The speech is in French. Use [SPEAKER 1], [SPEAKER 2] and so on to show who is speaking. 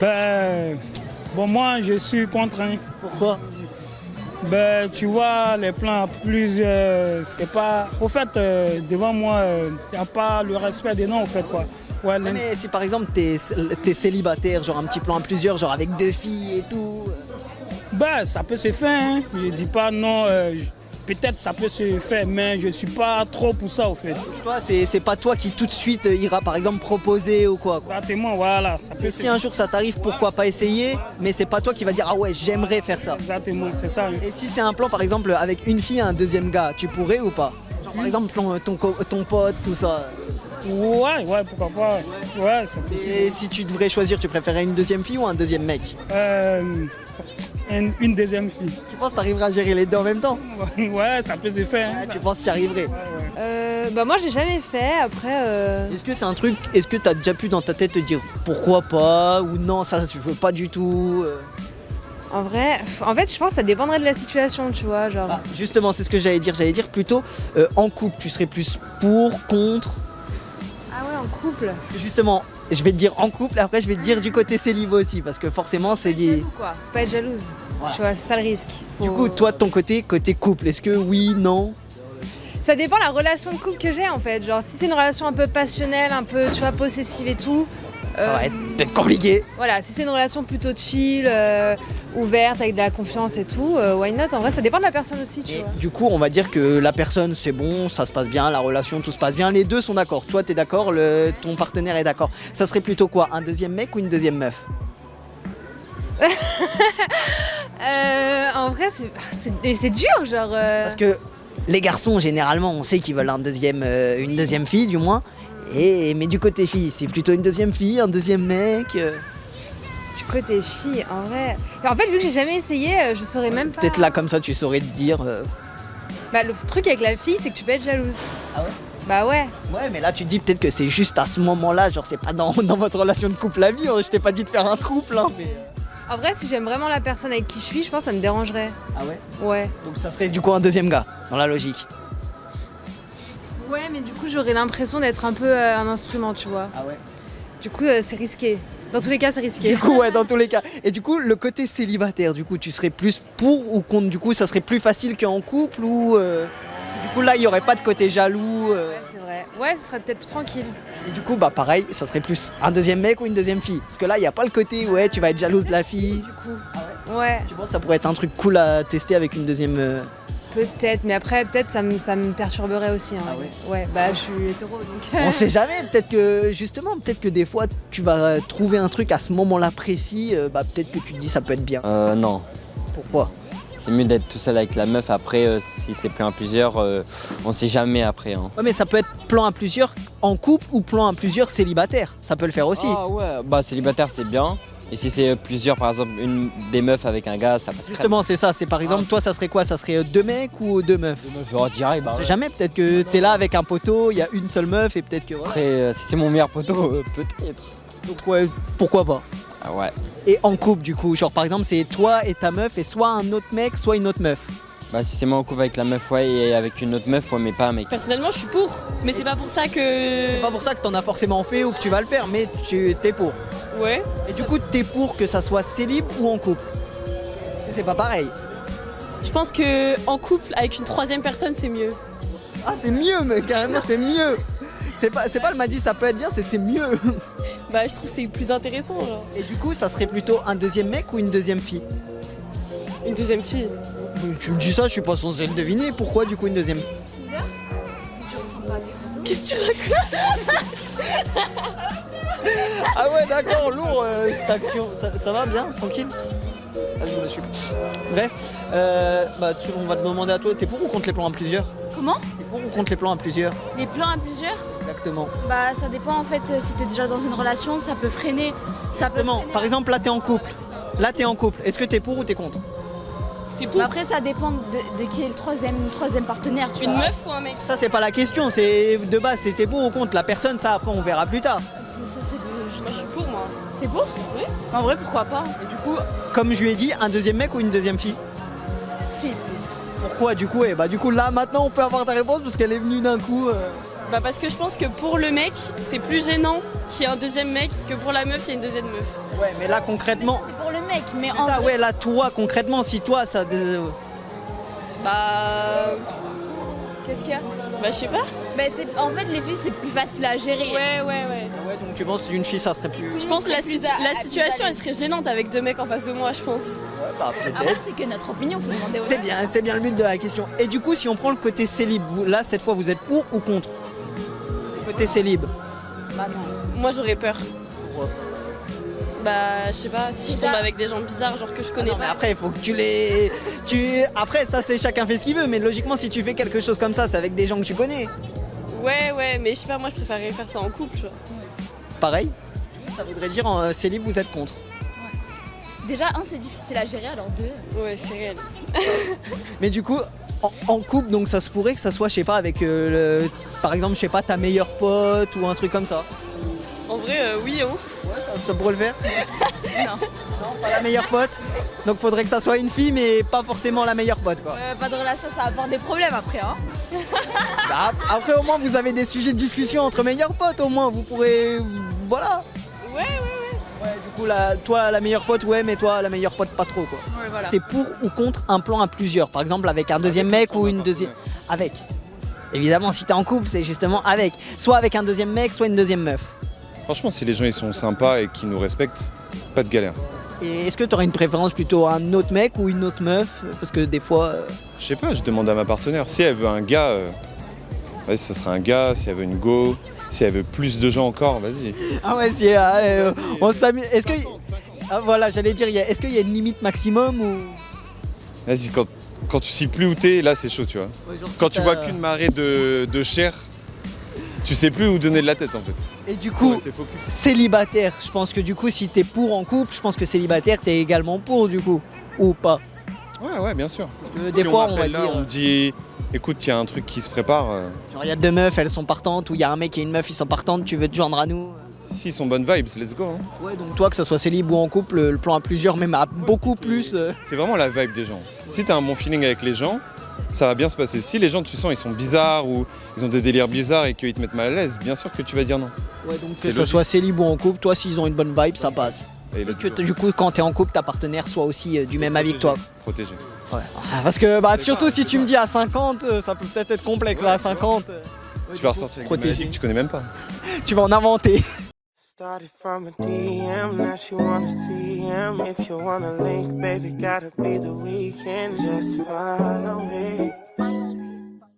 [SPEAKER 1] Ben, bon, moi, je suis contraint.
[SPEAKER 2] Pourquoi?
[SPEAKER 1] Ben, tu vois, les plans à plusieurs, c'est pas... Au fait, devant moi, il n'y a pas le respect des noms, au fait, quoi. Ouais,
[SPEAKER 2] Ouais, mais si par exemple t'es célibataire, genre un petit plan à plusieurs, genre avec 2 filles et tout.
[SPEAKER 1] ben, ça peut se faire, hein. Je dis pas non, peut-être ça peut se faire, mais je suis pas trop pour ça, au fait.
[SPEAKER 2] Toi, c'est pas toi qui tout de suite ira par exemple proposer ou quoi.
[SPEAKER 1] Exactement, voilà, ça peut se
[SPEAKER 2] Si un jour ça t'arrive, pourquoi pas essayer, mais c'est pas toi qui va dire ah ouais j'aimerais faire ça.
[SPEAKER 1] Exactement, c'est ça. Hein.
[SPEAKER 2] Et si c'est un plan par exemple avec une fille et un deuxième gars, tu pourrais ou pas? Genre par exemple ton pote, tout ça.
[SPEAKER 1] Ouais, pourquoi pas. Ouais, c'est possible.
[SPEAKER 2] Et si tu devrais choisir, tu préférais une deuxième fille ou un deuxième mec?
[SPEAKER 1] Une deuxième fille.
[SPEAKER 2] Tu penses que t'arriveras à gérer les deux en même temps?
[SPEAKER 1] Ouais, ça peut se faire. Hein.
[SPEAKER 2] Ah, tu penses que tu y arriverais?
[SPEAKER 3] Bah moi j'ai jamais fait, après
[SPEAKER 2] Est-ce que c'est un truc, est-ce que t'as déjà pu dans ta tête te dire pourquoi pas ou non ça je veux pas du tout
[SPEAKER 3] en vrai, en fait je pense que ça dépendrait de la situation, tu vois, genre.
[SPEAKER 2] Ah, justement c'est ce que j'allais dire plutôt en couple tu serais plus pour, contre.
[SPEAKER 3] Ah ouais, en couple.
[SPEAKER 2] Parce que justement je vais te dire en couple, après je vais te dire du côté célibat aussi parce que forcément c'est dit.
[SPEAKER 3] Jaloux, quoi. Faut pas être jalouse.
[SPEAKER 2] Voilà.
[SPEAKER 3] Tu vois, c'est ça le risque.
[SPEAKER 2] Du coup toi de ton côté couple, est-ce que oui, non?
[SPEAKER 3] Ça dépend de la relation de couple que j'ai en fait. Genre si c'est une relation un peu passionnelle, un peu tu vois possessive et tout.
[SPEAKER 2] Ça va être peut-être compliqué.
[SPEAKER 3] Voilà, si c'est une relation plutôt chill, ouverte, avec de la confiance et tout, why not? En vrai, ça dépend de la personne aussi, tu
[SPEAKER 2] Et
[SPEAKER 3] vois.
[SPEAKER 2] du coup on va dire que la personne c'est bon, ça se passe bien, la relation tout se passe bien, les deux sont d'accord. Toi t'es d'accord, ton partenaire est d'accord. Ça serait plutôt quoi? Un deuxième mec ou une deuxième meuf?
[SPEAKER 3] En vrai, c'est dur, genre.
[SPEAKER 2] Parce que les garçons, généralement, on sait qu'ils veulent une deuxième fille, du moins. Mais du côté fille, c'est plutôt une deuxième fille, un deuxième mec.
[SPEAKER 3] Du côté fille, en vrai. En fait, vu que j'ai jamais essayé, je saurais même pas.
[SPEAKER 2] Peut-être là, comme ça, tu saurais te dire.
[SPEAKER 3] Bah, le truc avec la fille, c'est que tu peux être jalouse.
[SPEAKER 2] Ah ouais?
[SPEAKER 3] Bah ouais.
[SPEAKER 2] Ouais, mais là, tu te dis peut-être que c'est juste à ce moment-là, genre, c'est pas dans votre relation de couple à vie. Hein. Je t'ai pas dit de faire un couple, hein, mais.
[SPEAKER 3] En vrai, si j'aime vraiment la personne avec qui je suis, je pense que ça me dérangerait.
[SPEAKER 2] Ah ouais?
[SPEAKER 3] Ouais.
[SPEAKER 2] Donc, ça serait du coup un deuxième gars, dans la logique.
[SPEAKER 3] Ouais, mais du coup, j'aurais l'impression d'être un peu un instrument, tu vois.
[SPEAKER 2] Ah ouais?
[SPEAKER 3] Du coup, c'est risqué. Dans tous les cas, c'est risqué.
[SPEAKER 2] Du coup, ouais, dans tous les cas. Et du coup, le côté célibataire, du coup, tu serais plus pour ou contre? Du coup, ça serait plus facile qu'en couple ou. Du coup, là, il y aurait pas de côté jaloux.
[SPEAKER 3] Ouais, c'est vrai. Ouais, ce serait peut-être plus tranquille.
[SPEAKER 2] Et du coup, bah pareil, ça serait plus un deuxième mec ou une deuxième fille. Parce que là, il n'y a pas le côté, ouais, tu vas être jalouse de la fille.
[SPEAKER 3] Du coup.
[SPEAKER 2] Ah
[SPEAKER 3] Ouais,
[SPEAKER 2] Tu penses que ça pourrait être un truc cool à tester avec une deuxième.
[SPEAKER 3] peut-être. Mais après, peut-être ça me perturberait aussi. Hein.
[SPEAKER 2] Ah ouais?
[SPEAKER 3] Ouais, bah je suis hétéro donc.
[SPEAKER 2] On sait jamais, peut-être que des fois, tu vas trouver un truc à ce moment-là précis, bah peut-être que tu te dis ça peut être bien.
[SPEAKER 4] Non,
[SPEAKER 2] Pourquoi?
[SPEAKER 4] c'est mieux d'être tout seul avec la meuf. Après, si c'est plan à plusieurs, on sait jamais après. Hein.
[SPEAKER 2] Ouais, mais ça peut être plan à plusieurs en couple ou plan à plusieurs célibataire. Ça peut le faire aussi.
[SPEAKER 4] Ah ouais, bah célibataire c'est bien. Et si c'est plusieurs, par exemple, des meufs avec un gars, ça passe
[SPEAKER 2] Justement, c'est ça. C'est par exemple, toi, ça serait quoi? Ça serait deux mecs ou deux meufs?
[SPEAKER 4] Oh, direct, bah
[SPEAKER 2] On sait
[SPEAKER 4] ouais.
[SPEAKER 2] jamais, peut-être que t'es là avec un poteau, il y a une seule meuf et peut-être que. Voilà.
[SPEAKER 4] Après, si c'est mon meilleur poteau, peut-être.
[SPEAKER 2] Donc, ouais, pourquoi pas?
[SPEAKER 4] Ah ouais.
[SPEAKER 2] Et en couple du coup, genre par exemple c'est toi et ta meuf et soit un autre mec, soit une autre meuf.
[SPEAKER 4] Bah si c'est moi en couple avec la meuf, ouais, et avec une autre meuf, ouais, mais pas un mec.
[SPEAKER 5] Personnellement, je suis pour, mais c'est pas pour ça que.
[SPEAKER 2] C'est pas pour ça que t'en as forcément fait ou que tu vas le faire, mais tu t'es pour.
[SPEAKER 5] Ouais.
[SPEAKER 2] Et du coup t'es pour que ça soit célib ou en couple? Parce que c'est pas pareil.
[SPEAKER 5] Je pense que en couple avec une troisième personne, c'est mieux.
[SPEAKER 2] Ah c'est mieux, mais carrément c'est mieux. C'est pas le m'a dit ça peut être bien, c'est mieux.
[SPEAKER 5] Bah, je trouve que c'est plus intéressant, genre.
[SPEAKER 2] Et du coup ça serait plutôt un deuxième mec ou une deuxième fille?
[SPEAKER 5] Une deuxième fille.
[SPEAKER 2] Mais tu me dis ça, je suis pas censé le deviner. Pourquoi du coup une deuxième?
[SPEAKER 5] Qu'est-ce que tu racontes?
[SPEAKER 2] Ah ouais d'accord, lourd cette action. Ça va bien, tranquille? Ah, je me suis. Bref, on va te demander à toi, t'es pour ou contre les plans à plusieurs?
[SPEAKER 6] Comment?
[SPEAKER 2] T'es pour ou contre les plans à plusieurs?
[SPEAKER 6] Les plans à plusieurs?
[SPEAKER 2] Exactement.
[SPEAKER 6] Bah ça dépend en fait, si t'es déjà dans une relation, ça peut freiner.
[SPEAKER 2] Exactement. Par exemple, là t'es en couple. Est-ce que t'es pour ou t'es contre?
[SPEAKER 5] T'es pour
[SPEAKER 6] Bah, après ça dépend de qui est le troisième partenaire, tu
[SPEAKER 5] une
[SPEAKER 6] vois.
[SPEAKER 5] meuf ou un mec?
[SPEAKER 2] Ça c'est pas la question, c'est de base c'est t'es pour ou contre. La personne, ça après on verra plus tard.
[SPEAKER 5] Moi, je suis pour, moi.
[SPEAKER 6] T'es pour?
[SPEAKER 5] Oui.
[SPEAKER 6] En vrai pourquoi pas?
[SPEAKER 2] Et du coup, comme je lui ai dit, un deuxième mec ou une deuxième fille?
[SPEAKER 6] Fille plus.
[SPEAKER 2] Pourquoi du coup? Du coup là maintenant on peut avoir ta réponse parce qu'elle est venue d'un coup.
[SPEAKER 5] Bah parce que je pense que pour le mec, c'est plus gênant qu'il y ait un deuxième mec que pour la meuf, il y a une deuxième meuf.
[SPEAKER 2] Ouais, mais là concrètement,
[SPEAKER 6] C'est pour le mec, mais
[SPEAKER 2] c'est
[SPEAKER 6] en
[SPEAKER 2] ça,
[SPEAKER 6] vrai,
[SPEAKER 2] ouais, là toi concrètement, si toi ça.
[SPEAKER 5] Bah...
[SPEAKER 6] qu'est-ce qu'il y a
[SPEAKER 5] Bah je sais pas.
[SPEAKER 6] En fait, les filles, c'est plus facile à gérer.
[SPEAKER 5] Ouais.
[SPEAKER 2] Ouais, donc tu penses qu'une fille ça serait plus.
[SPEAKER 5] Je pense que la
[SPEAKER 6] Plus à-
[SPEAKER 5] situation,
[SPEAKER 6] à
[SPEAKER 5] elle serait gênante avec deux mecs en face de moi, je pense.
[SPEAKER 2] Ouais, bah
[SPEAKER 6] Après,
[SPEAKER 2] peut-être.
[SPEAKER 6] c'est que notre opinion, faut demander aux
[SPEAKER 2] C'est bien le but de la question. Et du coup, si on prend le côté célib, là cette fois vous êtes pour ou contre? Côté célib.
[SPEAKER 6] Bah non.
[SPEAKER 5] Moi j'aurais peur.
[SPEAKER 2] Pourquoi?
[SPEAKER 5] Bah je sais pas, si je tombe avec des gens bizarres, genre que je connais
[SPEAKER 2] Non, mais
[SPEAKER 5] pas.
[SPEAKER 2] après, il faut que tu les. Après, ça, c'est chacun fait ce qu'il veut, mais logiquement, si tu fais quelque chose comme ça, c'est avec des gens que tu connais.
[SPEAKER 5] Ouais, mais je sais pas, moi je préférerais faire ça en couple, tu vois.
[SPEAKER 2] Pareil. Ça voudrait dire en célib, vous êtes contre.
[SPEAKER 6] Déjà, c'est difficile à gérer, alors deux.
[SPEAKER 5] Ouais, c'est réel.
[SPEAKER 2] Mais du coup, en couple, donc ça se pourrait que ça soit, je sais pas, avec par exemple, je sais pas, ta meilleure pote ou un truc comme ça.
[SPEAKER 5] En vrai, oui, hein.
[SPEAKER 2] Ouais, ça pourrait le faire.
[SPEAKER 6] Non.
[SPEAKER 2] Non, pas la meilleure pote. Donc faudrait que ça soit une fille, mais pas forcément la meilleure pote, quoi.
[SPEAKER 6] Pas de relation, ça apporte des problèmes après, hein.
[SPEAKER 2] Bah, après, au moins, vous avez des sujets de discussion entre meilleurs potes, au moins, vous pourrez. Voilà.
[SPEAKER 5] Ouais.
[SPEAKER 2] Ouais, du coup, toi, la meilleure pote, ouais, mais toi, la meilleure pote, pas trop, quoi.
[SPEAKER 6] Ouais, voilà.
[SPEAKER 2] T'es pour ou contre un plan à plusieurs, par exemple avec un deuxième mec ou une deuxième. Avec. Évidemment, si t'es en couple, c'est justement avec. Soit avec un deuxième mec, soit une deuxième meuf.
[SPEAKER 7] Franchement, si les gens ils sont sympas et qui nous respectent, pas de galère.
[SPEAKER 2] Et est-ce que t'aurais une préférence plutôt à un autre mec ou une autre meuf? Parce que des fois.
[SPEAKER 7] Je sais pas, je demande à ma partenaire. Si elle veut un gars, vas-y, ça sera un gars. Si elle veut une go, si elle veut plus de gens encore, vas-y.
[SPEAKER 2] Ah ouais, si. On s'amuse. Est-ce que. Ah, voilà, j'allais dire, est-ce qu'il y a une limite maximum ou.
[SPEAKER 7] Vas-y, quand tu sais plus où t'es, là c'est chaud, tu vois.
[SPEAKER 2] Ouais, genre, si
[SPEAKER 7] Quand tu
[SPEAKER 2] t'as-
[SPEAKER 7] vois qu'une marée de chair, tu sais plus où donner de la tête en fait.
[SPEAKER 2] Et du coup,
[SPEAKER 7] Ouais, t'es focus.
[SPEAKER 2] célibataire, je pense que du coup, si t'es pour en couple, je pense que célibataire, t'es également pour du coup. Ou pas.
[SPEAKER 7] Ouais, bien sûr.
[SPEAKER 2] Des
[SPEAKER 7] Si
[SPEAKER 2] fois, on va
[SPEAKER 7] m'appelle là,
[SPEAKER 2] dire.
[SPEAKER 7] on me dit, écoute, il y a un truc qui se prépare.
[SPEAKER 2] Genre, il y a deux meufs, elles sont partantes, ou il y a un mec et une meuf, ils sont partantes, tu veux te joindre à nous.
[SPEAKER 7] S'ils sont bonnes vibes, let's go. Hein.
[SPEAKER 2] Ouais, donc toi, que ça soit célib ou en couple, le plan à plusieurs, même à beaucoup plus.
[SPEAKER 7] C'est vraiment la vibe des gens. Si t'as un bon feeling avec les gens, ça va bien se passer. Si les gens, tu sens, ils sont bizarres ou ils ont des délires bizarres et qu'ils te mettent mal à l'aise, bien sûr que tu vas dire non.
[SPEAKER 2] Ouais, donc que
[SPEAKER 7] C'est
[SPEAKER 2] ça
[SPEAKER 7] logique.
[SPEAKER 2] soit célib ou en couple, toi, s'ils ont une bonne vibe, ça passe.
[SPEAKER 7] Et
[SPEAKER 2] Et
[SPEAKER 7] let's
[SPEAKER 2] que
[SPEAKER 7] go.
[SPEAKER 2] du coup, quand t'es en couple, ta partenaire soit aussi du même avis que toi.
[SPEAKER 7] Protégé.
[SPEAKER 2] Ouais. Ah, parce que, surtout si tu me dis à 50, ça peut peut-être être complexe. Là, à 50,
[SPEAKER 7] Tu vas ressortir avec des maladies que tu connais même pas.
[SPEAKER 2] tu vas en inventer.
[SPEAKER 8] Started from a DM, now she wanna see him. If you wanna link, baby, gotta be the weekend. Just follow me.